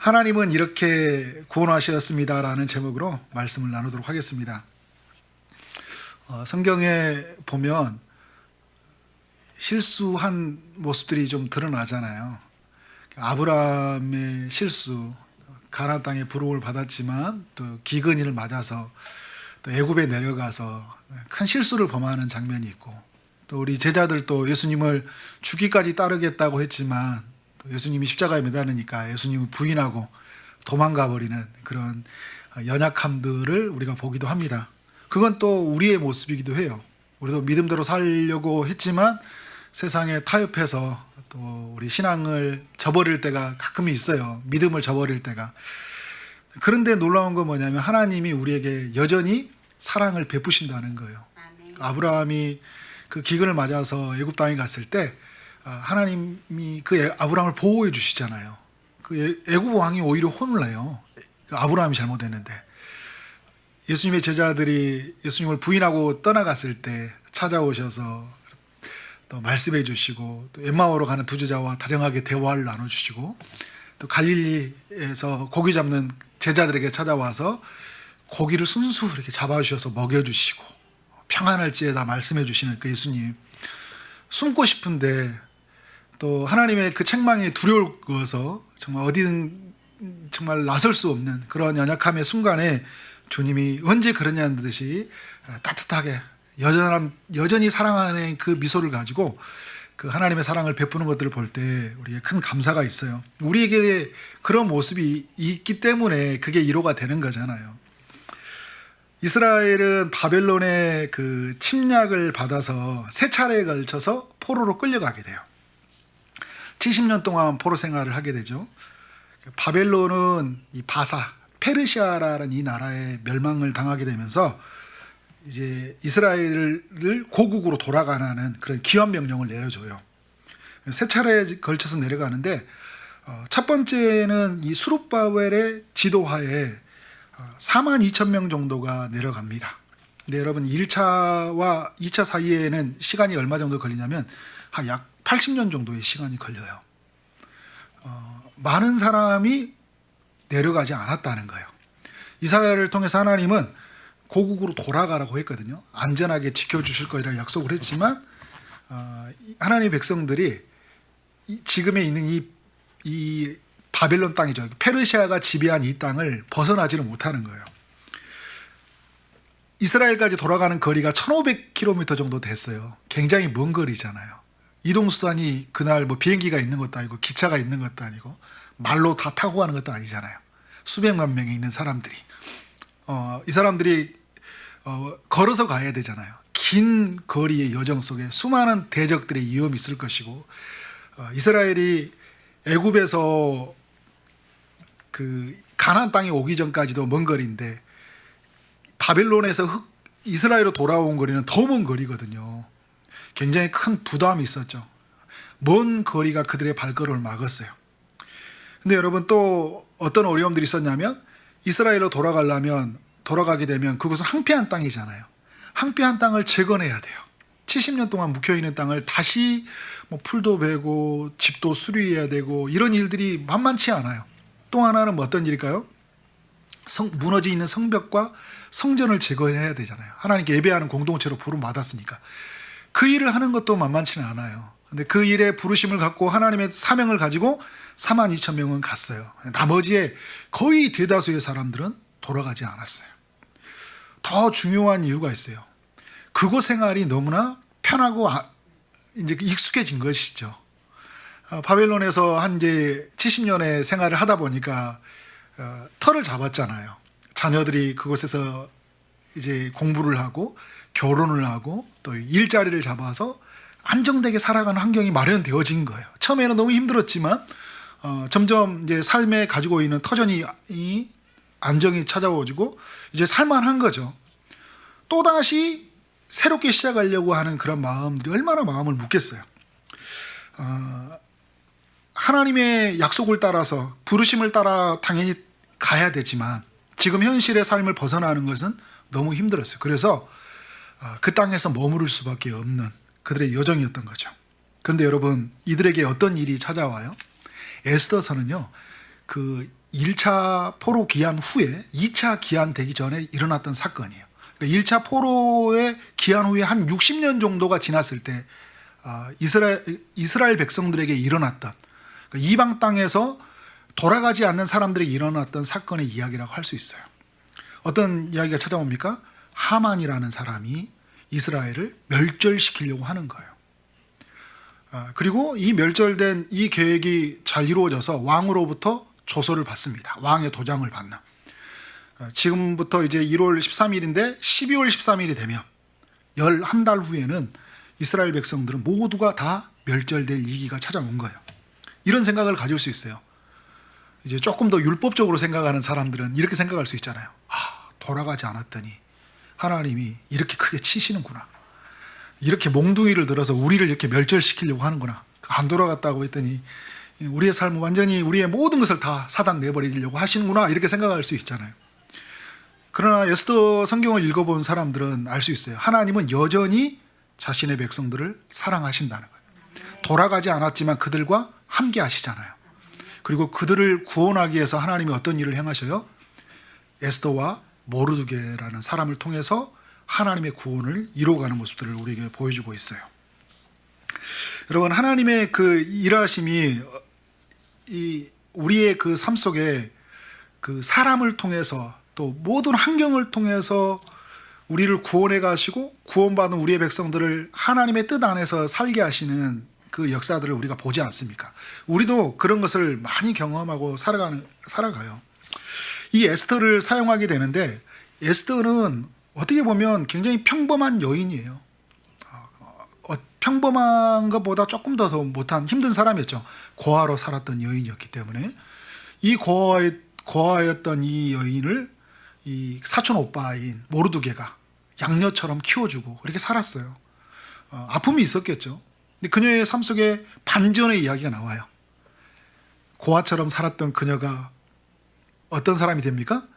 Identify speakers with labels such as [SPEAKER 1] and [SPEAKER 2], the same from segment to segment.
[SPEAKER 1] 하나님은 이렇게 구원하셨습니다라는 제목으로 말씀을 나누도록 하겠습니다. 성경에 보면 실수한 모습들이 좀 드러나잖아요. 아브라함의 실수, 가나안 땅에 부름을 받았지만 또 기근이를 맞아서 또 애굽에 내려가서 큰 실수를 범하는 장면이 있고, 또 우리 제자들도 예수님을 죽기까지 따르겠다고 했지만 또 예수님이 십자가에 매달리니까 예수님을 부인하고 도망가 버리는 그런 연약함들을 우리가 보기도 합니다. 그건 또 우리의 모습이기도 해요. 우리도 믿음대로 살려고 했지만 세상에 타협해서 또 우리 신앙을 저버릴 때가 가끔 있어요. 믿음을 저버릴 때가. 그런데 놀라운 건 뭐냐면 하나님이 우리에게 여전히 사랑을 베푸신다는 거예요. 아브라함이 그 기근을 맞아서 애굽 땅에 갔을 때 하나님이 그 아브라함을 보호해 주시잖아요. 그 애굽 왕이 오히려 혼을 내요. 아브라함이 잘못했는데. 예수님의 제자들이 예수님을 부인하고 떠나갔을 때 찾아오셔서 또 말씀해 주시고, 또 엠마오로 가는 두 제자와 다정하게 대화를 나눠주시고, 또 갈릴리에서 고기 잡는 제자들에게 찾아와서 고기를 순수 이렇게 잡아주셔서 먹여주시고 평안할지에다 말씀해 주시는 그 예수님, 숨고 싶은데 또 하나님의 그 책망이 두려워서 정말 어디든 정말 나설 수 없는 그런 연약함의 순간에 주님이 언제 그러냐는 듯이 따뜻하게 여전히 사랑하는 그 미소를 가지고 그 하나님의 사랑을 베푸는 것들을 볼 때 우리에게 큰 감사가 있어요. 우리에게 그런 모습이 있기 때문에 그게 위로가 되는 거잖아요. 이스라엘은 바벨론의 그 침략을 받아서 세 차례에 걸쳐서 포로로 끌려가게 돼요. 70년 동안 포로 생활을 하게 되죠. 바벨론은 이 바사, 페르시아라는 이 나라의 멸망을 당하게 되면서 이제 이스라엘을 고국으로 돌아가라는 그런 기환 명령을 내려줘요. 세 차례에 걸쳐서 내려가는데 첫 번째는 이 스룹바벨의 지도하에 4만 2천 명 정도가 내려갑니다. 근데 여러분 1차와 2차 사이에는 시간이 얼마 정도 걸리냐면 약 80년 정도의 시간이 걸려요. 많은 사람이 내려가지 않았다는 거예요. 이사야를 통해서 하나님은 고국으로 돌아가라고 했거든요. 안전하게 지켜주실 거라고 약속을 했지만 하나님의 백성들이 지금에 있는 이 바벨론 땅이죠. 페르시아가 지배한 이 땅을 벗어나지는 못하는 거예요. 이스라엘까지 돌아가는 거리가 1500km 정도 됐어요. 굉장히 먼 거리잖아요. 이동수단이 그날 뭐 비행기가 있는 것도 아니고 기차가 있는 것도 아니고 말로 다 타고 가는 것도 아니잖아요. 수백만 명이 있는 사람들이 이 사람들이 걸어서 가야 되잖아요. 긴 거리의 여정 속에 수많은 대적들의 위험이 있을 것이고, 이스라엘이 애굽에서 그 가나안 땅에 오기 전까지도 먼 거리인데 바벨론에서 이스라엘로 돌아온 거리는 더 먼 거리거든요. 굉장히 큰 부담이 있었죠. 먼 거리가 그들의 발걸음을 막았어요. 근데 여러분 또 어떤 어려움들이 있었냐면 이스라엘로 돌아가게 되면 그곳은 황폐한 땅이잖아요. 황폐한 땅을 재건해야 돼요. 70년 동안 묵혀있는 땅을 다시 뭐 풀도 베고 집도 수리해야 되고 이런 일들이 만만치 않아요. 또 하나는 뭐 어떤 일일까요? 무너져 있는 성벽과 성전을 재건해야 되잖아요. 하나님께 예배하는 공동체로 부름 받았으니까. 그 일을 하는 것도 만만치는 않아요. 근데 그 일에 부르심을 갖고 하나님의 사명을 가지고 4만 2천 명은 갔어요. 나머지의 거의 대다수의 사람들은 돌아가지 않았어요. 더 중요한 이유가 있어요. 그곳 생활이 너무나 편하고 이제 익숙해진 것이죠. 바벨론에서 한 이제 70년의 생활을 하다 보니까 터를 잡았잖아요. 자녀들이 그곳에서 이제 공부를 하고 결혼을 하고 또 일자리를 잡아서 안정되게 살아가는 환경이 마련되어진 거예요. 처음에는 너무 힘들었지만 점점 이제 삶에 가지고 있는 터전이 안정이 찾아오고 이제 살만한 거죠. 또다시 새롭게 시작하려고 하는 그런 마음들이 얼마나 마음을 묵겠어요. 하나님의 약속을 따라서 부르심을 따라 당연히 가야 되지만 지금 현실의 삶을 벗어나는 것은 너무 힘들었어요. 그래서 그 땅에서 머무를 수밖에 없는 그들의 여정이었던 거죠. 그런데 여러분, 이들에게 어떤 일이 찾아와요? 에스더서는요, 그 1차 포로 기한 후에 2차 기한 되기 전에 일어났던 사건이에요. 그러니까 1차 포로의 기한 후에 한 60년 정도가 지났을 때 이스라엘 백성들에게 일어났던, 그러니까 이방 땅에서 돌아가지 않는 사람들에게 일어났던 사건의 이야기라고 할 수 있어요. 어떤 이야기가 찾아옵니까? 하만이라는 사람이 이스라엘을 멸절시키려고 하는 거예요. 그리고 이 멸절된 이 계획이 잘 이루어져서 왕으로부터 조서를 받습니다. 왕의 도장을 받는. 지금부터 이제 1월 13일인데 12월 13일이 되면 11달 후에는 이스라엘 백성들은 모두가 다 멸절될 위기가 찾아온 거예요. 이런 생각을 가질 수 있어요. 이제 조금 더 율법적으로 생각하는 사람들은 이렇게 생각할 수 있잖아요. 돌아가지 않았더니 하나님이 이렇게 크게 치시는구나. 이렇게 몽둥이를 들어서 우리를 이렇게 멸절시키려고 하는구나. 안 돌아갔다고 했더니 우리의 삶은 완전히 우리의 모든 것을 다 사단 내버리려고 하시는구나. 이렇게 생각할 수 있잖아요. 그러나 에스더 성경을 읽어본 사람들은 알 수 있어요. 하나님은 여전히 자신의 백성들을 사랑하신다는 거예요. 돌아가지 않았지만 그들과 함께 하시잖아요. 그리고 그들을 구원하기 위해서 하나님이 어떤 일을 행하셔요? 에스더와 모르드게라는 사람을 통해서 하나님의 구원을 이루어가는 모습들을 우리에게 보여주고 있어요. 여러분, 하나님의 그 일하심이 우리의 그 삶 속에 그 사람을 통해서 또 모든 환경을 통해서 우리를 구원해 가시고 구원받은 우리의 백성들을 하나님의 뜻 안에서 살게 하시는 그 역사들을 우리가 보지 않습니까? 우리도 그런 것을 많이 경험하고 살아가요. 이 에스더를 사용하게 되는데, 에스더는 어떻게 보면 굉장히 평범한 여인이에요. 평범한 것보다 조금 더 못한 힘든 사람이었죠. 고아로 살았던 여인이었기 때문에 이 고아였던 이 여인을 이 사촌 오빠인 모르드게가 양녀처럼 키워주고 그렇게 살았어요. 아픔이 있었겠죠. 근데 그녀의 삶 속에 반전의 이야기가 나와요. 고아처럼 살았던 그녀가 어떤 사람이 됩니까?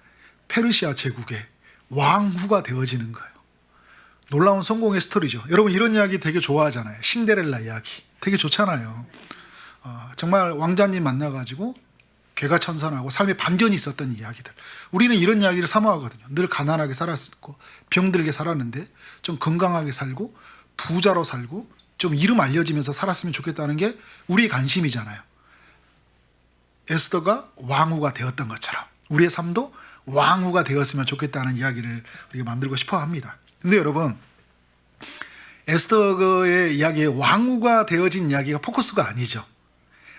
[SPEAKER 1] 페르시아 제국의 왕후가 되어지는 거예요. 놀라운 성공의 스토리죠. 여러분, 이런 이야기 되게 좋아하잖아요. 신데렐라 이야기 되게 좋잖아요. 정말 왕자님 만나가지고 개가천선하고 삶의 반전이 있었던 이야기들. 우리는 이런 이야기를 사모하거든요. 늘 가난하게 살았고 병들게 살았는데 좀 건강하게 살고 부자로 살고 좀 이름 알려지면서 살았으면 좋겠다는 게 우리의 관심이잖아요. 에스더가 왕후가 되었던 것처럼 우리의 삶도 왕후가 되었으면 좋겠다는 이야기를 우리가 만들고 싶어 합니다. 근데 여러분, 에스더의 이야기에 왕후가 되어진 이야기가 포커스가 아니죠.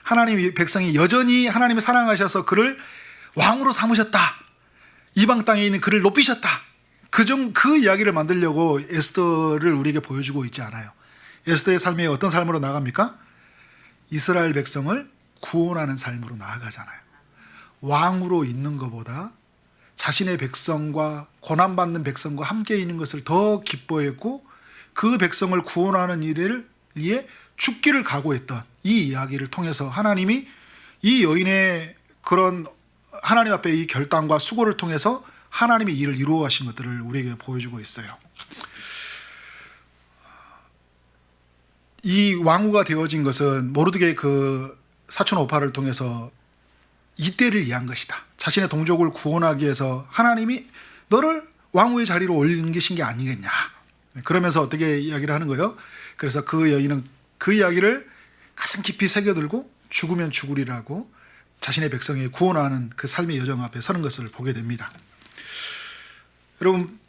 [SPEAKER 1] 하나님 백성이 여전히 하나님을 사랑하셔서 그를 왕으로 삼으셨다. 이방 땅에 있는 그를 높이셨다. 그 이야기를 만들려고 에스더를 우리에게 보여주고 있지 않아요. 에스더의 삶이 어떤 삶으로 나갑니까? 이스라엘 백성을 구원하는 삶으로 나아가잖아요. 왕으로 있는 것보다 자신의 백성과 고난받는 백성과 함께 있는 것을 더 기뻐했고 그 백성을 구원하는 일을 위해 죽기를 각오했던 이 이야기를 통해서 하나님이 이 여인의 그런 하나님 앞에 이 결단과 수고를 통해서 하나님의 일을 이루어 가신 것들을 우리에게 보여주고 있어요. 이 왕후가 되어진 것은 모르드게 그 사촌 오빠를 통해서 이때를 위한 것이다. 자신의 동족을 구원하기 위해서 하나님이 너를 왕후의 자리로 올리신 게 아니겠냐. 그러면서 어떻게 이야기를 하는 거예요? 그래서 그 여인은 그 이야기를 가슴 깊이 새겨들고 죽으면 죽으리라고 자신의 백성을 구원하는 그 삶의 여정 앞에 서는 것을 보게 됩니다. 여러분,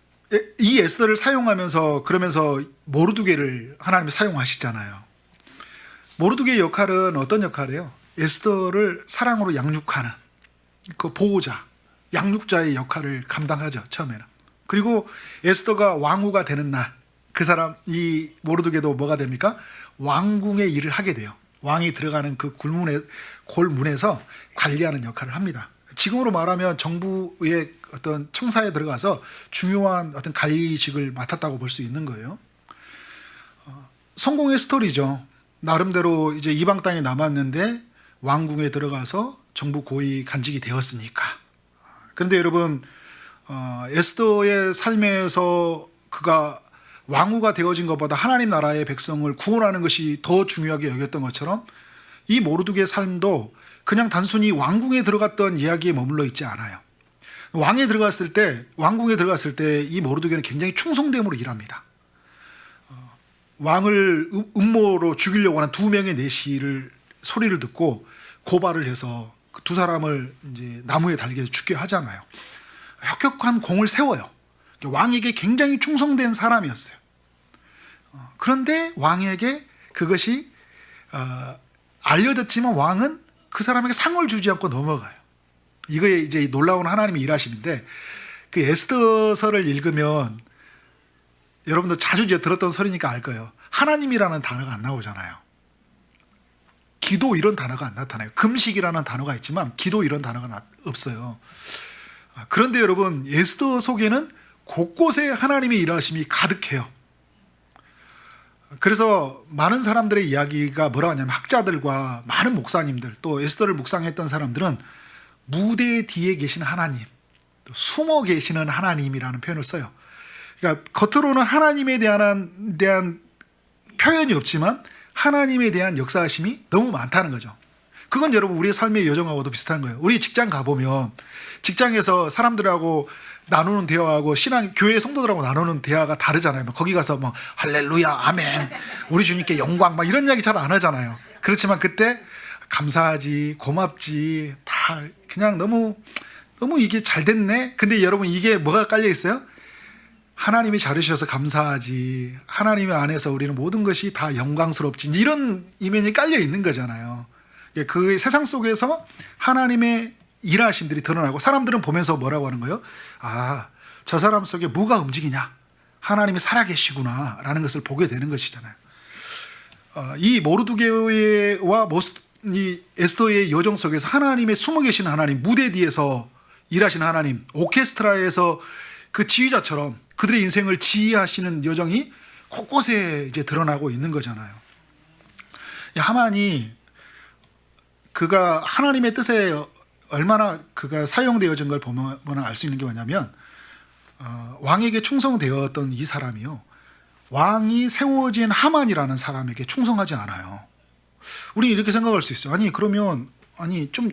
[SPEAKER 1] 이 에스더를 사용하면서 그러면서 모르드게를 하나님이 사용하시잖아요. 모르드게의 역할은 어떤 역할이에요? 에스더를 사랑으로 양육하는 그 보호자, 양육자의 역할을 감당하죠, 처음에는. 그리고 에스더가 왕후가 되는 날, 그 사람, 이 모르드게도 뭐가 됩니까? 왕궁의 일을 하게 돼요. 왕이 들어가는 그 골문에서 관리하는 역할을 합니다. 지금으로 말하면 정부의 어떤 청사에 들어가서 중요한 어떤 관리직을 맡았다고 볼 수 있는 거예요. 성공의 스토리죠. 나름대로 이제 이방 땅에 남았는데 왕궁에 들어가서 정부 고위 간직이 되었으니까. 그런데 여러분, 에스더의 삶에서 그가 왕후가 되어진 것보다 하나님 나라의 백성을 구원하는 것이 더 중요하게 여겼던 것처럼 이 모르드게의 삶도 그냥 단순히 왕궁에 들어갔던 이야기에 머물러 있지 않아요. 왕궁에 들어갔을 때 이 모르드게는 굉장히 충성됨으로 일합니다. 왕을 음모로 죽이려고 하는 두 명의 내시를 소리를 듣고 고발을 해서 그 두 사람을 이제 나무에 달게 해서 죽게 하잖아요. 혁혁한 공을 세워요. 왕에게 굉장히 충성된 사람이었어요. 그런데 왕에게 그것이 알려졌지만 왕은 그 사람에게 상을 주지 않고 넘어가요. 이거에 이제 놀라운 하나님의 일하심인데, 그 에스더서를 읽으면 여러분도 자주 이제 들었던 소리니까 알 거예요. 하나님이라는 단어가 안 나오잖아요. 기도 이런 단어가 안 나타나요. 금식이라는 단어가 있지만 기도 이런 단어가 없어요. 그런데 여러분, 에스더 속에는 곳곳에 하나님의 일하심이 가득해요. 그래서 많은 사람들의 이야기가 뭐라고 하냐면, 학자들과 많은 목사님들, 또 에스더를 묵상했던 사람들은 무대 뒤에 계신 하나님, 또 숨어 계시는 하나님이라는 표현을 써요. 그러니까 겉으로는 하나님에 대한 표현이 없지만 하나님에 대한 역사하심이 너무 많다는 거죠. 그건 여러분 우리의 삶의 여정하고도 비슷한 거예요. 우리 직장 가보면 직장에서 사람들하고 나누는 대화하고 교회 성도들하고 나누는 대화가 다르잖아요. 거기 가서 뭐 할렐루야, 아멘, 우리 주님께 영광 막 이런 이야기 잘 안 하잖아요. 그렇지만 그때 감사하지, 고맙지, 다 그냥 너무 이게 잘 됐네. 근데 여러분, 이게 뭐가 깔려 있어요? 하나님이 자르셔서 감사하지, 하나님의 안에서 우리는 모든 것이 다 영광스럽지, 이런 이면이 깔려 있는 거잖아요. 그 세상 속에서 하나님의 일하심들이 드러나고, 사람들은 보면서 뭐라고 하는 거예요? 아, 저 사람 속에 뭐가 움직이냐? 하나님이 살아계시구나 라는 것을 보게 되는 것이잖아요. 이 모르드게와 이 에스더의 여정 속에서 하나님의 숨어 계신 하나님, 무대 뒤에서 일하시는 하나님, 오케스트라에서 그 지휘자처럼 그들의 인생을 지휘하시는 여정이 곳곳에 이제 드러나고 있는 거잖아요. 하만이 그가 하나님의 뜻에 얼마나 그가 사용되어진 걸 보면 알 수 있는 게 뭐냐면, 왕에게 충성되었던 이 사람이요, 왕이 세워진 하만이라는 사람에게 충성하지 않아요. 우리 이렇게 생각할 수 있어요. 그러면 좀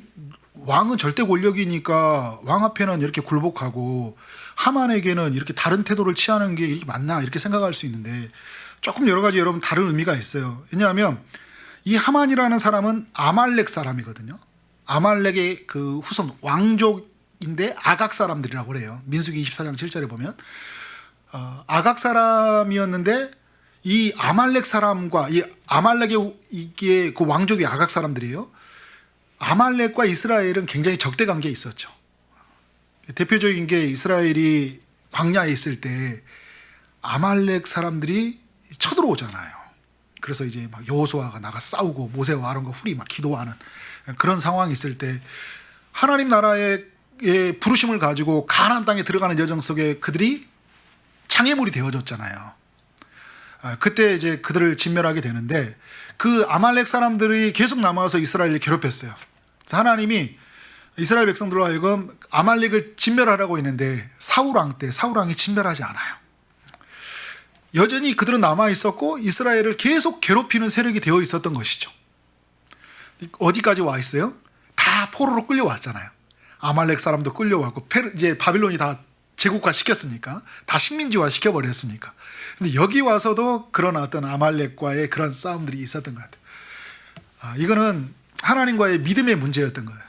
[SPEAKER 1] 왕은 절대 권력이니까 왕 앞에는 이렇게 굴복하고 하만에게는 이렇게 다른 태도를 취하는 게 이렇게 맞나, 이렇게 생각할 수 있는데, 조금 여러 가지 여러분 다른 의미가 있어요. 왜냐하면 이 하만이라는 사람은 아말렉 사람이거든요. 아말렉의 그 후손 왕족인데 아각 사람들이라고 그래요. 민수기 24장 7절에 보면 아각 사람이었는데, 이 아말렉 사람과 이 아말렉의 이게 그 왕족이 아각 사람들이에요. 아말렉과 이스라엘은 굉장히 적대 관계에 있었죠. 대표적인 게, 이스라엘이 광야에 있을 때 아말렉 사람들이 쳐들어오잖아요. 그래서 이제 막 여호수아가 나가 싸우고 모세와 아론과 훌이 막 기도하는 그런 상황이 있을 때, 하나님 나라의 부르심을 가지고 가나안 땅에 들어가는 여정 속에 그들이 장애물이 되어졌잖아요. 그때 이제 그들을 진멸하게 되는데, 그 아말렉 사람들이 계속 남아서 이스라엘을 괴롭혔어요. 그래서 하나님이 이스라엘 백성들로 하여금 아말렉을 진멸하라고 했는데, 사울왕 때 사울왕이 진멸하지 않아요. 여전히 그들은 남아 있었고 이스라엘을 계속 괴롭히는 세력이 되어 있었던 것이죠. 어디까지 와 있어요? 다 포로로 끌려왔잖아요. 아말렉 사람도 끌려왔고, 이제 바빌론이 다 제국화 시켰으니까, 다 식민지화 시켜버렸으니까. 근데 여기 와서도 그런 어떤 아말렉과의 그런 싸움들이 있었던 것 같아요. 이거는 하나님과의 믿음의 문제였던 거예요.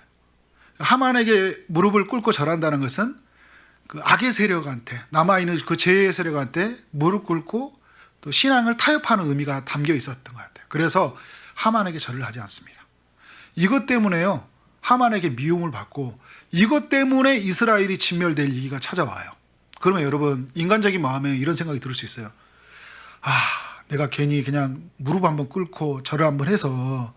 [SPEAKER 1] 하만에게 무릎을 꿇고 절한다는 것은 그 악의 세력한테, 남아있는 그 죄의 세력한테 무릎 꿇고 또 신앙을 타협하는 의미가 담겨 있었던 것 같아요. 그래서 하만에게 절을 하지 않습니다. 이것 때문에요, 하만에게 미움을 받고, 이것 때문에 이스라엘이 진멸될 위기가 찾아와요. 그러면 여러분, 인간적인 마음에 이런 생각이 들 수 있어요. 내가 괜히 그냥 무릎 한번 꿇고 절을 한번 해서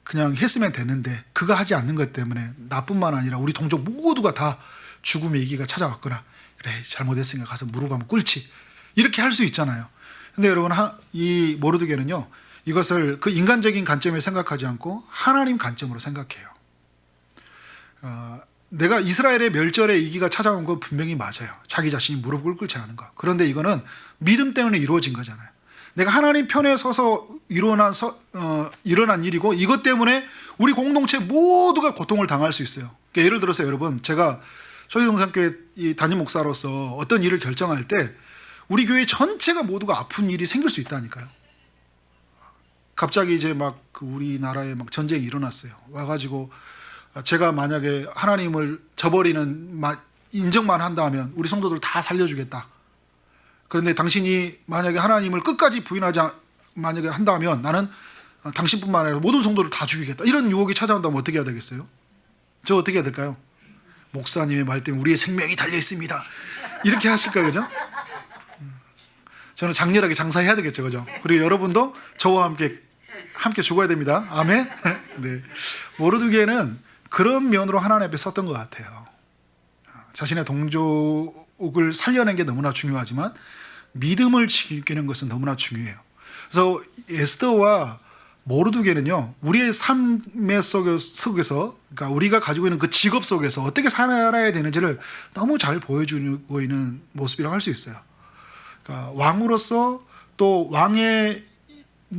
[SPEAKER 1] 그냥 했으면 됐는데, 그거 하지 않는 것 때문에 나뿐만 아니라 우리 동족 모두가 다 죽음의 위기가 찾아왔거나, 그래 잘못했으니까 가서 무릎 한번 꿇지, 이렇게 할 수 있잖아요. 근데 여러분, 이 모르드게는요, 이것을 그 인간적인 관점에 생각하지 않고 하나님 관점으로 생각해요. 내가 이스라엘의 멸절의 위기가 찾아온 건 분명히 맞아요. 자기 자신이 무릎을 꿇지 않은 거. 그런데 이거는 믿음 때문에 이루어진 거잖아요. 내가 하나님 편에 서서 일어난 일이고 이것 때문에 우리 공동체 모두가 고통을 당할 수 있어요. 그러니까 예를 들어서 여러분, 제가 소유동산교회 담임 목사로서 어떤 일을 결정할 때 우리 교회 전체가 모두가 아픈 일이 생길 수 있다니까요. 갑자기 이제 막 우리나라에 막 전쟁이 일어났어요. 와가지고 제가 만약에 하나님을 저버리는 인정만 한다면 우리 성도들 다 살려주겠다. 그런데 당신이 만약에 하나님을 끝까지 만약에 한다면 나는 당신뿐만 아니라 모든 성도를 다 죽이겠다. 이런 유혹이 찾아온다면 어떻게 해야 되겠어요? 저 어떻게 해야 될까요? 목사님의 말 때문에 우리의 생명이 달려 있습니다. 이렇게 하실까요, 그죠? 저는 장렬하게 장사해야 되겠죠, 그죠? 그리고 여러분도 저와 함께 죽어야 됩니다. 아멘. 네. 모르드게는 그런 면으로 하나님 앞에 섰던 것 같아요. 자신의 동족을 살려낸 게 너무나 중요하지만 믿음을 지키는 것은 너무나 중요해요. 그래서 에스더와 모르드게는요, 우리의 삶의 속에서, 그러니까 우리가 가지고 있는 그 직업 속에서 어떻게 살아야 되는지를 너무 잘 보여주고 있는 모습이라고 할 수 있어요. 그러니까 왕으로서 또 왕의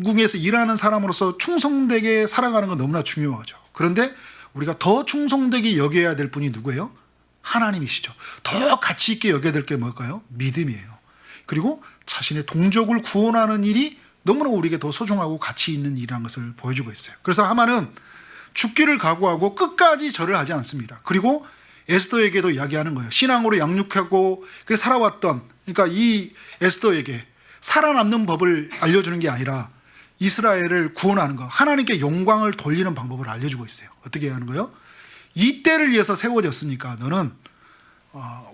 [SPEAKER 1] 궁에서 일하는 사람으로서 충성되게 살아가는 건 너무나 중요하죠. 그런데 우리가 더 충성되게 여겨야 될 분이 누구예요? 하나님이시죠. 더 가치 있게 여겨야 될 게 뭘까요? 믿음이에요. 그리고 자신의 동족을 구원하는 일이 너무나 우리에게 더 소중하고 가치 있는 일이라는 것을 보여주고 있어요. 그래서 하만은 죽기를 각오하고 끝까지 절을 하지 않습니다. 그리고 에스더에게도 이야기하는 거예요. 신앙으로 양육하고 살아왔던, 그러니까 이 에스더에게 살아남는 법을 알려주는 게 아니라 이스라엘을 구원하는 것, 하나님께 영광을 돌리는 방법을 알려주고 있어요. 어떻게 하는 거예요? 이 때를 위해서 세워졌으니까 너는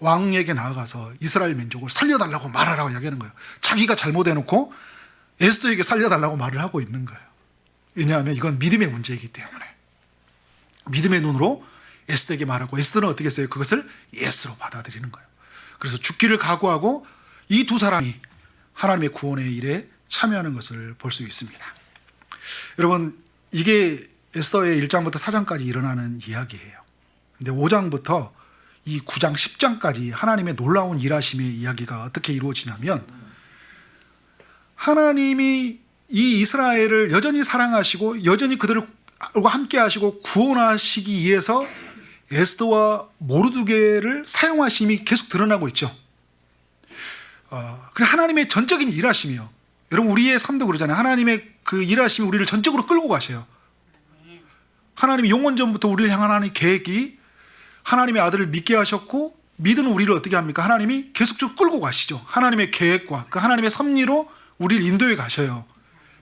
[SPEAKER 1] 왕에게 나아가서 이스라엘 민족을 살려달라고 말하라고 이야기하는 거예요. 자기가 잘못해놓고 에스더에게 살려달라고 말을 하고 있는 거예요. 왜냐하면 이건 믿음의 문제이기 때문에. 믿음의 눈으로 에스더에게 말하고, 에스더는 어떻게 했어요? 그것을 예스로 받아들이는 거예요. 그래서 죽기를 각오하고 이 두 사람이 하나님의 구원의 일에 참여하는 것을 볼 수 있습니다. 여러분, 이게 에스더의 1장부터 4장까지 일어나는 이야기예요. 근데 5장부터 이 9장 10장까지 하나님의 놀라운 일하심의 이야기가 어떻게 이루어지냐면, 하나님이 이 이스라엘을 여전히 사랑하시고 여전히 그들과 함께 하시고 구원하시기 위해서 에스더와 모르드게를 사용하심이 계속 드러나고 있죠. 그래, 하나님의 전적인 일하심이요. 여러분, 우리의 삶도 그러잖아요. 하나님의 그 일하심이 우리를 전적으로 끌고 가셔요. 하나님이 영원전부터 우리를 향한 하나님의 계획이 하나님의 아들을 믿게 하셨고, 믿은 우리를 어떻게 합니까? 하나님이 계속적으로 끌고 가시죠. 하나님의 계획과 그 하나님의 섭리로 우리를 인도해 가셔요.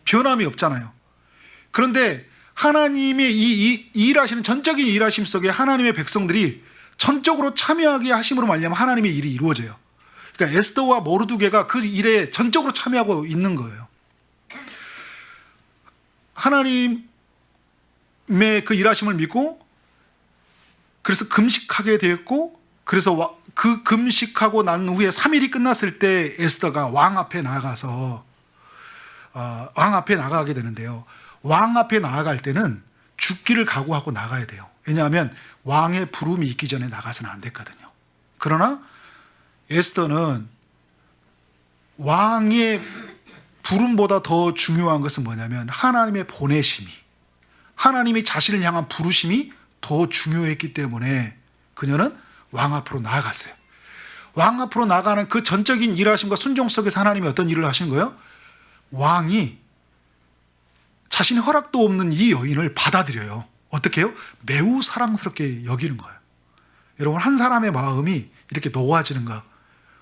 [SPEAKER 1] 변함이 없잖아요. 그런데 하나님의 이 일하시는 전적인 일하심 속에 하나님의 백성들이 전적으로 참여하게 하심으로 말미암아 하나님의 일이 이루어져요. 그러니까 에스더와 모르드게가 그 일에 전적으로 참여하고 있는 거예요. 하나님의 그 일하심을 믿고, 그래서 금식하게 되었고, 그래서 그 금식하고 난 후에 3일이 끝났을 때 에스더가 왕 앞에 나가서 왕 앞에 나가게 되는데요. 왕 앞에 나아갈 때는 죽기를 각오하고 나가야 돼요. 왜냐하면 왕의 부름이 있기 전에 나가서는 안 됐거든요. 그러나 에스더는 왕의 부름보다 더 중요한 것은 뭐냐면 하나님의 보내심이, 하나님이 자신을 향한 부르심이 더 중요했기 때문에 그녀는 왕 앞으로 나아갔어요. 왕 앞으로 나가는 그 전적인 일하심과 순종 속에서 하나님이 어떤 일을 하신 거예요? 왕이 자신의 허락도 없는 이 여인을 받아들여요. 어떻게 해요? 매우 사랑스럽게 여기는 거예요. 여러분, 한 사람의 마음이 이렇게 녹아지는가?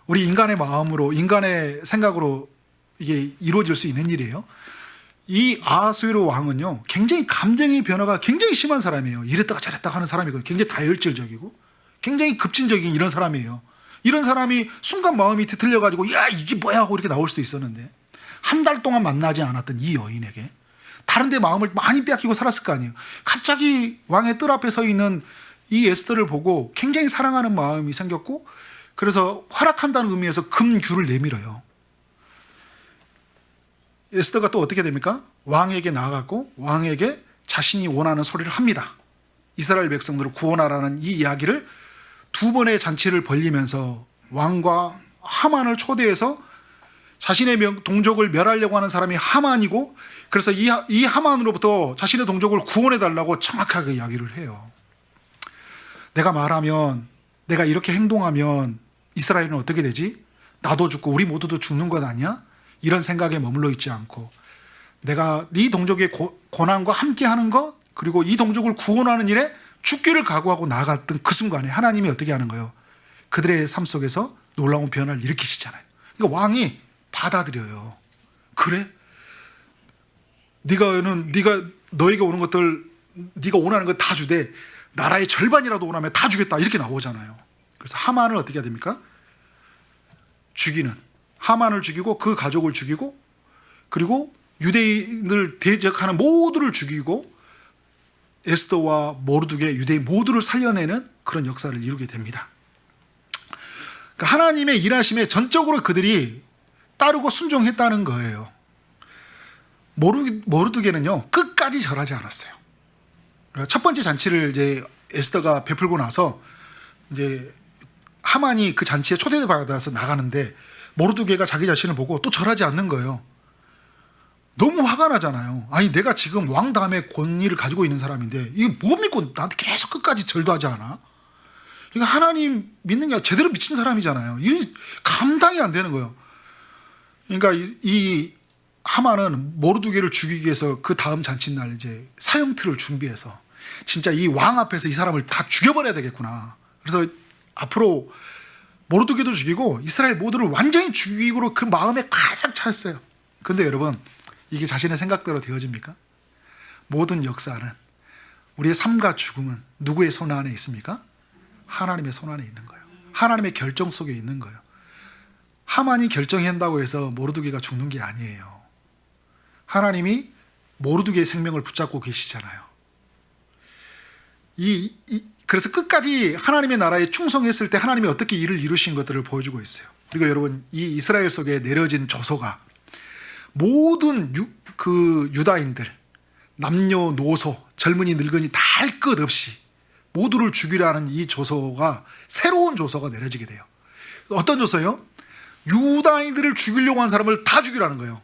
[SPEAKER 1] 우리 인간의 마음으로, 인간의 생각으로 이게 이루어질 수 있는 일이에요. 이 아하수에로 왕은요, 굉장히 감정의 변화가 굉장히 심한 사람이에요. 이랬다가 저랬다가 하는 사람이고, 굉장히 다혈질적이고 굉장히 급진적인 이런 사람이에요. 이런 사람이 순간 마음이 뒤틀려가지고 야, 이게 뭐야 하고 이렇게 나올 수도 있었는데, 한 달 동안 만나지 않았던 이 여인에게 다른 데 마음을 많이 빼앗기고 살았을 거 아니에요. 갑자기 왕의 뜰 앞에 서 있는 이 에스더를 보고 굉장히 사랑하는 마음이 생겼고, 그래서 허락한다는 의미에서 금규를 내밀어요. 에스더가 또 어떻게 됩니까? 왕에게 나아가고 왕에게 자신이 원하는 소리를 합니다. 이스라엘 백성들을 구원하라는 이 이야기를 두 번의 잔치를 벌리면서 왕과 하만을 초대해서 자신의 동족을 멸하려고 하는 사람이 하만이고, 그래서 이 하만으로부터 자신의 동족을 구원해 달라고 정확하게 이야기를 해요. 내가 말하면, 내가 이렇게 행동하면 이스라엘은 어떻게 되지? 나도 죽고 우리 모두도 죽는 것 아니야? 이런 생각에 머물러 있지 않고, 내가 네 동족의 고난과 함께 하는 것, 그리고 이 동족을 구원하는 일에 죽기를 각오하고 나아갔던 그 순간에 하나님이 어떻게 하는 거예요? 그들의 삶 속에서 놀라운 변화를 일으키시잖아요. 그러니까 왕이 받아들여요. 그래? 네가 너에게 오는 것들, 네가 원하는 거 다 주되 나라의 절반이라도 원하면 다 주겠다, 이렇게 나오잖아요. 그래서 하만을 어떻게 해야 됩니까? 하만을 죽이고 그 가족을 죽이고, 그리고 유대인을 대적하는 모두를 죽이고 에스더와 모르드게 유대인 모두를 살려내는 그런 역사를 이루게 됩니다. 그러니까 하나님의 일하심에 전적으로 그들이 따르고 순종했다는 거예요. 모르드게는요, 끝까지 절하지 않았어요. 그러니까 첫 번째 잔치를 이제 에스더가 베풀고 나서 이제 하만이 그 잔치에 초대받아서 나가는데 모르드게가 자기 자신을 보고 또 절하지 않는 거예요. 너무 화가 나잖아요. 아니, 내가 지금 왕 다음에 권위를 가지고 있는 사람인데 이게 뭐 믿고 나한테 계속 끝까지 절도 하지 않아? 이거 하나님 믿는 게 제대로 미친 사람이잖아요. 이게 감당이 안 되는 거예요. 그러니까 이 하만은 모르드게를 죽이기 위해서 그 다음 잔치날 이제 사형틀을 준비해서 진짜 이 왕 앞에서 이 사람을 다 죽여버려야 되겠구나. 그래서 앞으로 모르드게도 죽이고 이스라엘 모두를 완전히 죽이기로 그 마음에 가득 차였어요. 그런데 여러분, 이게 자신의 생각대로 되어집니까? 모든 역사는, 우리의 삶과 죽음은 누구의 손 안에 있습니까? 하나님의 손 안에 있는 거예요. 하나님의 결정 속에 있는 거예요. 하만이 결정한다고 해서 모르드게가 죽는 게 아니에요. 하나님이 모르드게의 생명을 붙잡고 계시잖아요. 그래서 끝까지 하나님의 나라에 충성했을 때 하나님이 어떻게 일을 이루신 것들을 보여주고 있어요. 그리고 여러분, 이 이스라엘 속에 내려진 조서가 모든 유다인들, 남녀노소, 젊은이 늙은이 다 할 것 없이 모두를 죽이라는 이 조서가, 새로운 조서가 내려지게 돼요. 어떤 조서요? 유다인들을 죽이려고 한 사람을 다 죽이라는 거예요.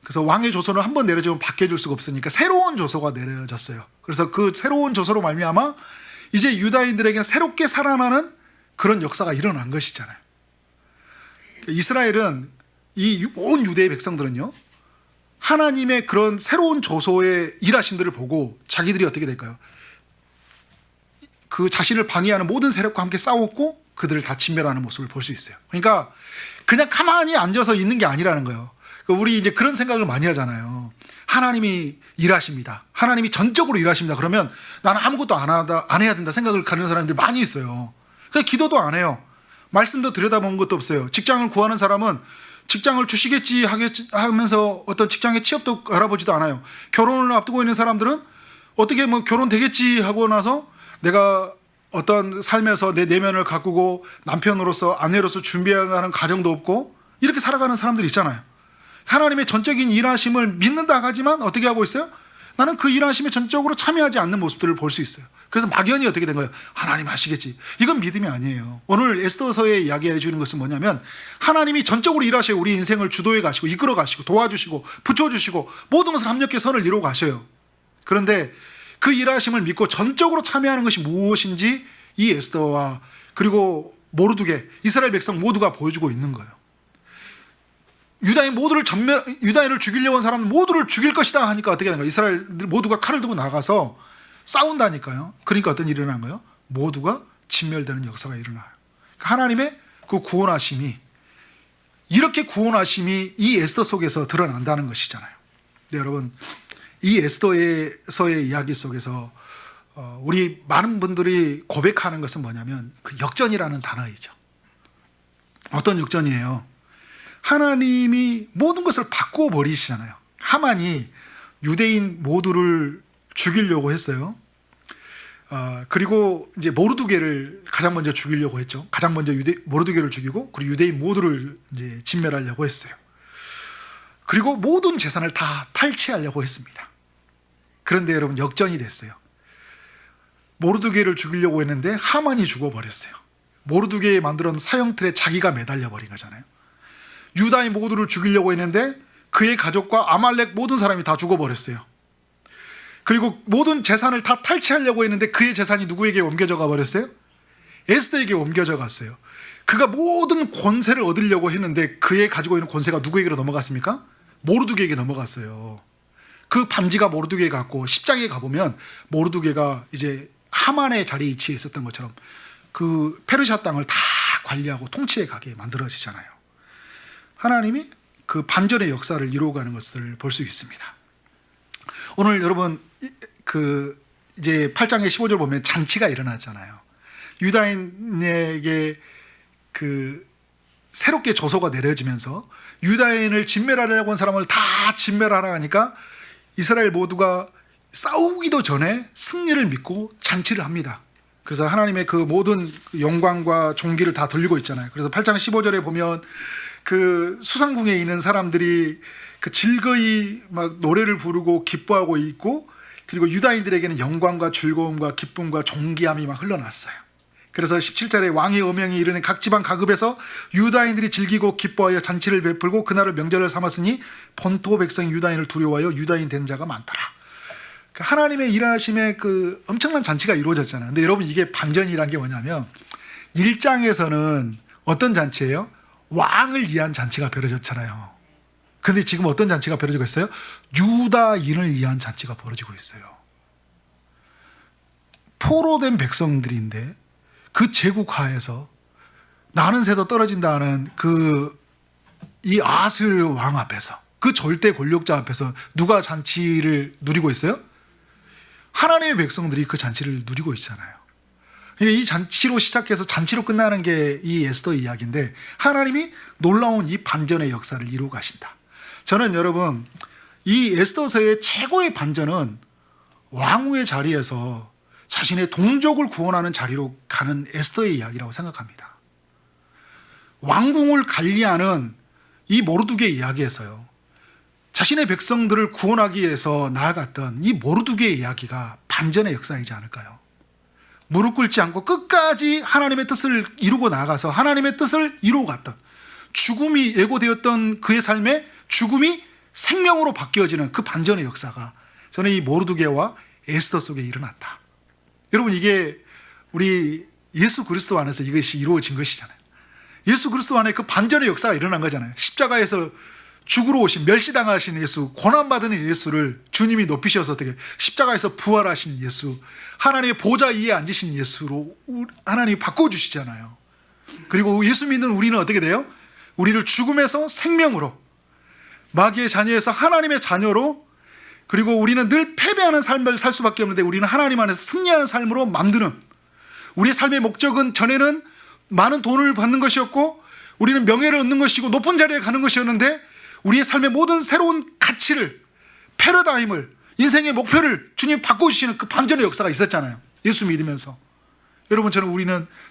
[SPEAKER 1] 그래서 왕의 조서는 한 번 내려지면 바뀌어줄 수가 없으니까 새로운 조서가 내려졌어요. 그래서 그 새로운 조서로 말미암아 이제 유다인들에게 새롭게 살아나는 그런 역사가 일어난 것이잖아요. 이스라엘은, 이 온 유대의 백성들은요, 하나님의 그런 새로운 조서의 일하심들을 보고 자기들이 어떻게 될까요? 그 자신을 방해하는 모든 세력과 함께 싸웠고 그들을 다 진멸하는 모습을 볼 수 있어요. 그러니까 그냥 가만히 앉아서 있는 게 아니라는 거예요. 우리 이제 그런 생각을 많이 하잖아요. 하나님이 일하십니다. 하나님이 전적으로 일하십니다. 그러면 나는 아무것도 안 해야 된다 생각을 가는 사람들이 많이 있어요. 그러니까 기도도 안 해요. 말씀도 들여다본 것도 없어요. 직장을 구하는 사람은 직장을 주시겠지 하면서 어떤 직장의 취업도 알아보지도 않아요. 결혼을 앞두고 있는 사람들은 어떻게 결혼 되겠지 하고 나서 내가 어떤 삶에서 내 내면을 가꾸고 남편으로서 아내로서 준비해가는 가정도 없고 이렇게 살아가는 사람들이 있잖아요. 하나님의 전적인 일하심을 믿는다 하지만 어떻게 하고 있어요? 나는 그 일하심에 전적으로 참여하지 않는 모습들을 볼 수 있어요. 그래서 막연히 어떻게 된 거예요? 하나님 하시겠지. 이건 믿음이 아니에요. 오늘 에스더서에 이야기해 주는 것은 뭐냐면, 하나님이 전적으로 일하셔요. 우리 인생을 주도해 가시고 이끌어 가시고 도와주시고 붙여주시고 모든 것을 합력해 선을 이루어 가셔요. 그런데 그 일하심을 믿고 전적으로 참여하는 것이 무엇인지 이 에스더와 그리고 모르드게, 이스라엘 백성 모두가 보여주고 있는 거예요. 유다인을 죽이려고 한 사람은 모두를 죽일 것이다 하니까 어떻게 되는 거예요? 이스라엘들 모두가 칼을 들고 나가서 싸운다니까요. 그러니까 어떤 일이 일어난 거예요? 모두가 진멸되는 역사가 일어나요. 하나님의 그 구원하심이, 이렇게 구원하심이 이 에스더 속에서 드러난다는 것이잖아요. 네, 여러분, 이 에스더서의 이야기 속에서 우리 많은 분들이 고백하는 것은 뭐냐면 그 역전이라는 단어이죠. 어떤 역전이에요? 하나님이 모든 것을 바꾸어 버리시잖아요. 하만이 유대인 모두를 죽이려고 했어요. 그리고 이제 모르드게를 가장 먼저 죽이려고 했죠. 가장 먼저 모르드게를 죽이고 그리고 유대인 모두를 이제 진멸하려고 했어요. 그리고 모든 재산을 다 탈취하려고 했습니다. 그런데 여러분, 역전이 됐어요. 모르드게를 죽이려고 했는데 하만이 죽어버렸어요. 모르드게에 만들어놓은 사형틀에 자기가 매달려 버린 거잖아요. 유다인 모두를 죽이려고 했는데 그의 가족과 아말렉 모든 사람이 다 죽어버렸어요. 그리고 모든 재산을 다 탈취하려고 했는데 그의 재산이 누구에게 옮겨져 가버렸어요? 에스더에게 옮겨져 갔어요. 그가 모든 권세를 얻으려고 했는데 그의 가지고 있는 권세가 누구에게로 넘어갔습니까? 모르드게에게 넘어갔어요. 그 반지가 모르드게에 갔고 10장에 가보면 모르드게가 이제 하만의 자리에 위치해 있었던 것처럼 그 페르시아 땅을 다 관리하고 통치해 가게 만들어지잖아요. 하나님이 그 반전의 역사를 이루어가는 것을 볼 수 있습니다. 오늘 여러분 그 이제 8장의 15절 보면 잔치가 일어나잖아요. 유다인에게 그 새롭게 조서가 내려지면서 유다인을 진멸하려고 한 사람을 다 진멸하라 하니까 이스라엘 모두가 싸우기도 전에 승리를 믿고 잔치를 합니다. 그래서 하나님의 그 모든 영광과 존귀를 다 돌리고 있잖아요. 그래서 8장 15절에 보면 그 수상궁에 있는 사람들이 그 즐거이 막 노래를 부르고 기뻐하고 있고, 그리고 유다인들에게는 영광과 즐거움과 기쁨과 존귀함이 막 흘러났어요. 그래서 17절에 왕의 음명이 이르는 각 지방 각읍에서 유다인들이 즐기고 기뻐하여 잔치를 베풀고 그날을 명절을 삼았으니 본토 백성 유다인을 두려워하여 유다인 된 자가 많더라. 하나님의 일하심에 그 엄청난 잔치가 이루어졌잖아요. 근데 여러분 이게 반전이라는 게 뭐냐면 1장에서는 어떤 잔치예요? 왕을 위한 잔치가 벌어졌잖아요. 근데 지금 어떤 잔치가 벌어지고 있어요? 유다인을 위한 잔치가 벌어지고 있어요. 포로된 백성들인데 그 제국하에서 나는 새도 떨어진다는 이 아수르 왕 앞에서, 그 절대 권력자 앞에서 누가 잔치를 누리고 있어요? 하나님의 백성들이 그 잔치를 누리고 있잖아요. 이 잔치로 시작해서 잔치로 끝나는 게 이 에스더 이야기인데 하나님이 놀라운 이 반전의 역사를 이루어 가신다. 저는 여러분 이 에스더서의 최고의 반전은 왕후의 자리에서 자신의 동족을 구원하는 자리로 가는 에스더의 이야기라고 생각합니다. 왕궁을 관리하는 이 모르드게 이야기에서요, 자신의 백성들을 구원하기 위해서 나아갔던 이 모르드게의 이야기가 반전의 역사이지 않을까요? 무릎 꿇지 않고 끝까지 하나님의 뜻을 이루고 나아가서 하나님의 뜻을 이루어 갔던, 죽음이 예고되었던 그의 삶에 죽음이 생명으로 바뀌어지는 그 반전의 역사가 저는 이 모르드게와 에스더 속에 일어났다. 여러분 이게 우리 예수 그리스도 안에서 이것이 이루어진 것이잖아요. 예수 그리스도 안에 그 반전의 역사가 일어난 거잖아요. 십자가에서 죽으러 오신, 멸시당하신 예수, 고난받은 예수를 주님이 높이셔서 어떻게 십자가에서 부활하신 예수, 하나님의 보좌 위에 앉으신 예수로 하나님이 바꿔주시잖아요. 그리고 예수 믿는 우리는 어떻게 돼요? 우리를 죽음에서 생명으로, 마귀의 자녀에서 하나님의 자녀로, 그리고 우리는 늘 패배하는 삶을 살 수밖에 없는데 우리는 하나님 안에서 승리하는 삶으로 만드는, 우리의 삶의 목적은 전에는 많은 돈을 받는 것이었고 우리는 명예를 얻는 것이고 높은 자리에 가는 것이었는데 우리의 삶의 모든 새로운 가치를, 패러다임을, 인생의 목표를 주님 바꿔주시는 그 반전의 역사가 있었잖아요. 예수 믿으면서. 여러분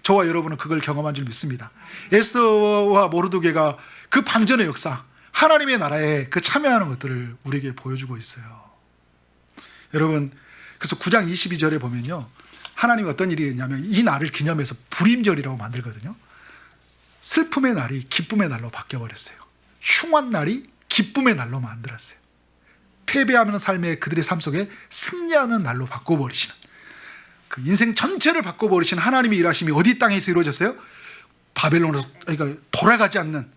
[SPEAKER 1] 저와 여러분은 그걸 경험한 줄 믿습니다. 에스더와 모르드게가 그 반전의 역사, 하나님의 나라에 그 참여하는 것들을 우리에게 보여주고 있어요. 여러분 그래서 9장 22절에 보면요, 하나님이 어떤 일이 있냐면 이 날을 기념해서 불임절이라고 만들거든요. 슬픔의 날이 기쁨의 날로 바뀌어버렸어요. 흉한 날이 기쁨의 날로 만들었어요. 패배하는 삶의 그들의 삶 속에 승리하는 날로 바꿔버리시는, 그 인생 전체를 바꿔버리시는 하나님의 일하심이 어디 땅에서 이루어졌어요? 바벨론으로, 그러니까 돌아가지 않는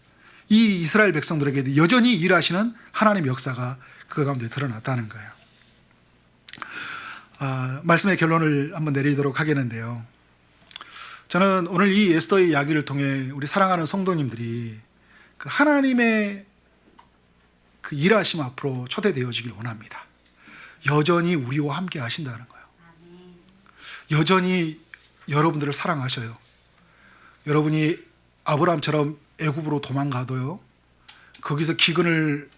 [SPEAKER 1] 이 이스라엘 백성들에게 여전히 일하시는 하나님의 역사가 그 가운데 드러났다는 거예요. 말씀의 결론을 한번 내리도록 하겠는데요, 저는 오늘 이 에스더의 이야기를 통해 우리 사랑하는 성도님들이 그 하나님의 그 일하심 앞으로 초대되어지길 원합니다. 여전히 우리와 함께 하신다는 거예요. 여전히 여러분들을 사랑하셔요. 여러분이 아브라함처럼 애굽으로 도망가도요, 거기서 기근을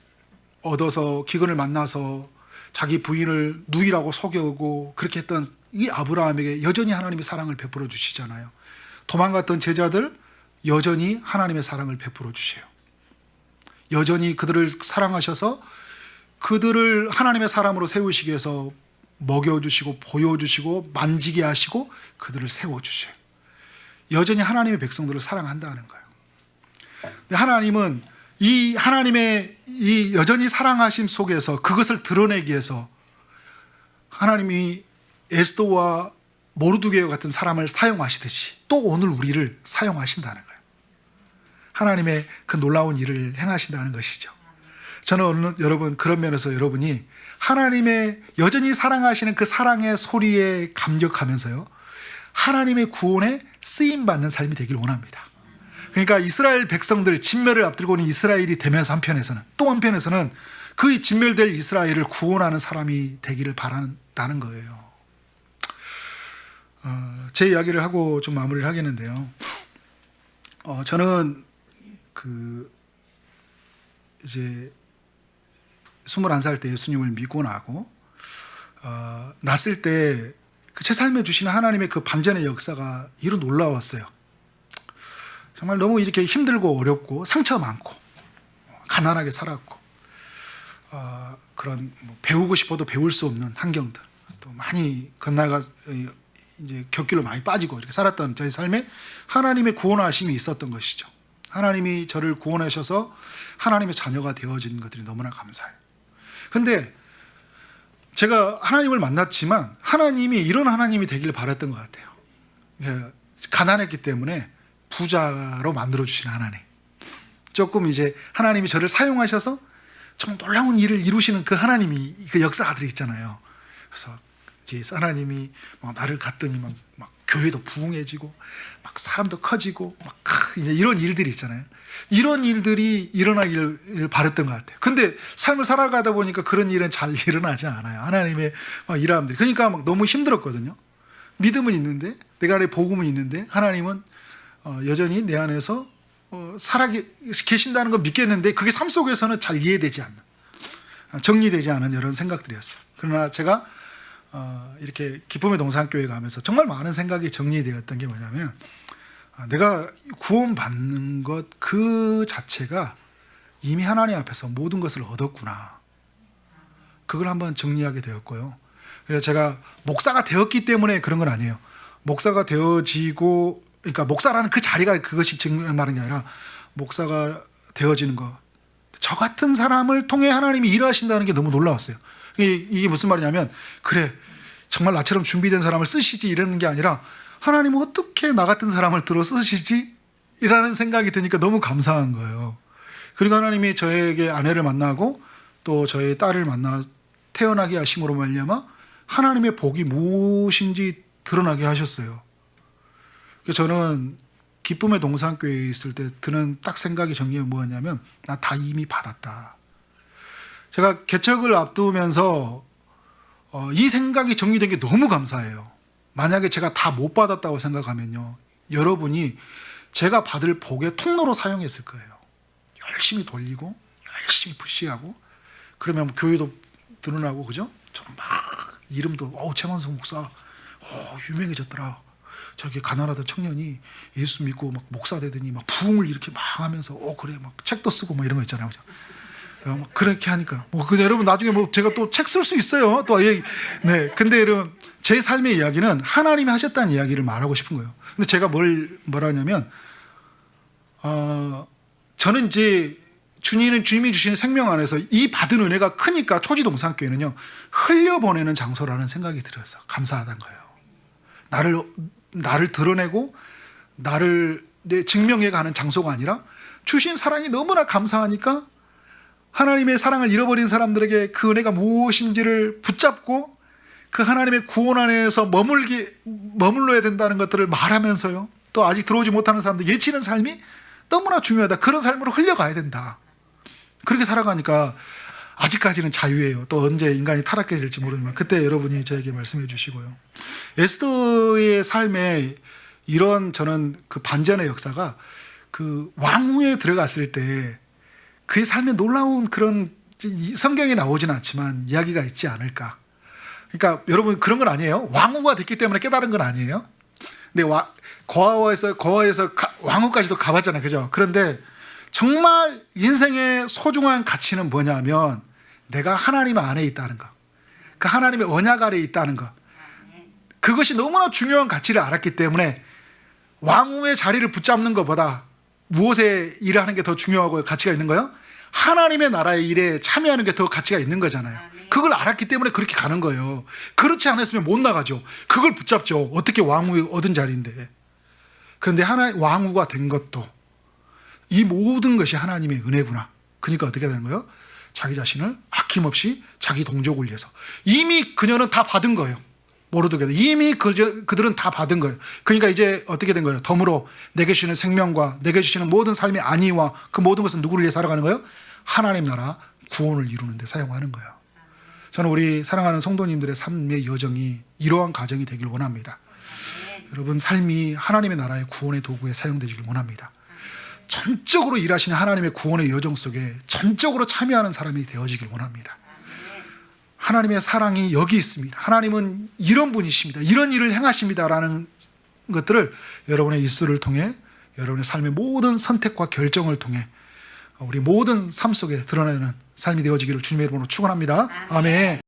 [SPEAKER 1] 얻어서, 기근을 만나서 자기 부인을 누이라고 속여오고 그렇게 했던 이 아브라함에게 여전히 하나님의 사랑을 베풀어 주시잖아요. 도망갔던 제자들 여전히 하나님의 사랑을 베풀어 주세요. 여전히 그들을 사랑하셔서 그들을 하나님의 사람으로 세우시기 위해서 먹여주시고 보여주시고 만지게 하시고 그들을 세워주세요. 여전히 하나님의 백성들을 사랑한다는 거예요. 근데 하나님은 이 하나님의 이 여전히 사랑하심 속에서 그것을 드러내기 위해서 하나님이 에스더와 모르드게와 같은 사람을 사용하시듯이 또 오늘 우리를 사용하신다는 거예요. 하나님의 그 놀라운 일을 행하신다는 것이죠. 저는 오늘 여러분 그런 면에서 여러분이 하나님의 여전히 사랑하시는 그 사랑의 소리에 감격하면서요, 하나님의 구원에 쓰임받는 삶이 되길 원합니다. 그러니까 이스라엘 백성들 진멸을 앞두고는 이스라엘이 되면서 한편에서는, 또 한편에서는 그 진멸될 이스라엘을 구원하는 사람이 되기를 바란다는 거예요. 제 이야기를 하고 좀 마무리를 하겠는데요. 저는 이제 21살 때 예수님을 믿고 나고 났을 때 제 삶에 주시는 하나님의 그 반전의 역사가 이루 놀라웠어요. 정말 너무 이렇게 힘들고 어렵고 상처 많고 가난하게 살았고 그런 배우고 싶어도 배울 수 없는 환경들 또 많이 건너가 이제 곁길로 많이 빠지고 이렇게 살았던 저의 삶에 하나님의 구원하심이 있었던 것이죠. 하나님이 저를 구원하셔서 하나님의 자녀가 되어진 것들이 너무나 감사해요. 근데 제가 하나님을 만났지만 하나님이 이런 하나님이 되기를 바랐던 것 같아요. 가난했기 때문에 부자로 만들어주시는 하나님. 조금 이제 하나님이 저를 사용하셔서 정말 놀라운 일을 이루시는 그 하나님이 그 역사들이 있잖아요. 그래서 이제 하나님이 막 나를 갔더니 막 교회도 부흥해지고 막 사람도 커지고 막 이제 이런 일들이 있잖아요. 이런 일들이 일어나기를 바랬던 것 같아요. 근데 삶을 살아가다 보니까 그런 일은 잘 일어나지 않아요. 하나님의 막 일함들이. 그러니까 막 너무 힘들었거든요. 믿음은 있는데, 내가 안에 복음은 있는데 하나님은 여전히 내 안에서 살아 계신다는 걸 믿겠는데 그게 삶 속에서는 잘 이해되지 않는, 정리되지 않은 이런 생각들이었어요. 그러나 제가 이렇게 기쁨의 동산교회 가면서 정말 많은 생각이 정리되었던 게 뭐냐면, 내가 구원받는 것 그 자체가 이미 하나님 앞에서 모든 것을 얻었구나, 그걸 한번 정리하게 되었고요. 그래서 제가 목사가 되었기 때문에 그런 건 아니에요. 목사가 되어지고, 그러니까 목사라는 그 자리가 그것이 증명하는 게 아니라 목사가 되어지는 것, 저 같은 사람을 통해 하나님이 일하신다는 게 너무 놀라웠어요. 이게 무슨 말이냐면, 그래 정말 나처럼 준비된 사람을 쓰시지 이러는 게 아니라 하나님은 어떻게 나 같은 사람을 들어 쓰시지? 이라는 생각이 드니까 너무 감사한 거예요. 그리고 하나님이 저에게 아내를 만나고 또 저의 딸을 만나 태어나게 하심으로 말미암아 하나님의 복이 무엇인지 드러나게 하셨어요. 그래서 저는 기쁨의 동산교회에 있을 때 드는 딱 생각이 정리가 뭐였냐면, 나 다 이미 받았다. 제가 개척을 앞두면서 이 생각이 정리된 게 너무 감사해요. 만약에 제가 다 못 받았다고 생각하면요, 여러분이 제가 받을 복의 통로로 사용했을 거예요. 열심히 돌리고 열심히 푸시하고 그러면 교회도 드러나고, 그죠? 막 이름도 최만성 목사 유명해졌더라. 저렇게 가난하던 청년이 예수 믿고 막 목사 되더니 막 부흥을 이렇게 막 하면서 그래 막 책도 쓰고 막 이런 거 있잖아요, 그죠? 막 그렇게 하니까 근데 여러분 나중에 제가 또 책 쓸 수 있어요. 또 네. 근데 여러분 제 삶의 이야기는 하나님이 하셨다는 이야기를 말하고 싶은 거예요. 근데 제가 뭐라 하냐면 저는 이제 주님이 주시는 생명 안에서 이 받은 은혜가 크니까 초지동산교회는요 흘려보내는 장소라는 생각이 들어서 감사하다는 거예요. 나를 드러내고 나를 증명해 가는 장소가 아니라 주신 사랑이 너무나 감사하니까 하나님의 사랑을 잃어버린 사람들에게 그 은혜가 무엇인지를 붙잡고 그 하나님의 구원 안에서 머물러야 된다는 것들을 말하면서요, 또 아직 들어오지 못하는 사람들 예치는 삶이 너무나 중요하다. 그런 삶으로 흘려가야 된다. 그렇게 살아가니까 아직까지는 자유예요. 또 언제 인간이 타락해질지 모르지만 그때 여러분이 저에게 말씀해 주시고요. 에스더의 삶에 이런 저는 그 반전의 역사가 그 왕후에 들어갔을 때 그의 삶에 놀라운 그런, 성경에 나오진 않지만 이야기가 있지 않을까. 그러니까 여러분 그런 건 아니에요. 왕후가 됐기 때문에 깨달은 건 아니에요. 근데 거하에서 왕후까지도 가봤잖아요, 그죠? 그런데 정말 인생의 소중한 가치는 뭐냐면 내가 하나님 안에 있다는 거, 그 하나님의 언약 아래에 있다는 거, 그것이 너무나 중요한 가치를 알았기 때문에 왕후의 자리를 붙잡는 것보다 무엇에 일을 하는 게 더 중요하고 가치가 있는 거예요? 하나님의 나라의 일에 참여하는 게 더 가치가 있는 거잖아요. 그걸 알았기 때문에 그렇게 가는 거예요. 그렇지 않았으면 못 나가죠. 그걸 붙잡죠. 어떻게 왕후 얻은 자리인데. 그런데 왕후가 된 것도 이 모든 것이 하나님의 은혜구나. 그러니까 어떻게 되는 거예요? 자기 자신을 아낌없이 자기 동족을 위해서. 이미 그녀는 다 받은 거예요. 모르드게도 이미 그들은 다 받은 거예요. 그러니까 이제 어떻게 된 거예요? 덤으로 내게 주시는 생명과 내게 주시는 모든 삶의 안위와 그 모든 것은 누구를 위해 살아가는 거예요? 하나님 나라 구원을 이루는 데 사용하는 거예요. 저는 우리 사랑하는 성도님들의 삶의 여정이 이러한 가정이 되길 원합니다. 여러분 삶이 하나님의 나라의 구원의 도구에 사용되기를 원합니다. 전적으로 일하시는 하나님의 구원의 여정 속에 전적으로 참여하는 사람이 되어지길 원합니다. 하나님의 사랑이 여기 있습니다. 하나님은 이런 분이십니다. 이런 일을 행하십니다라는 것들을 여러분의 입술을 통해 여러분의 삶의 모든 선택과 결정을 통해 우리 모든 삶 속에 드러내는 삶이 되어지기를 주님의 이름으로 축원합니다. 아멘.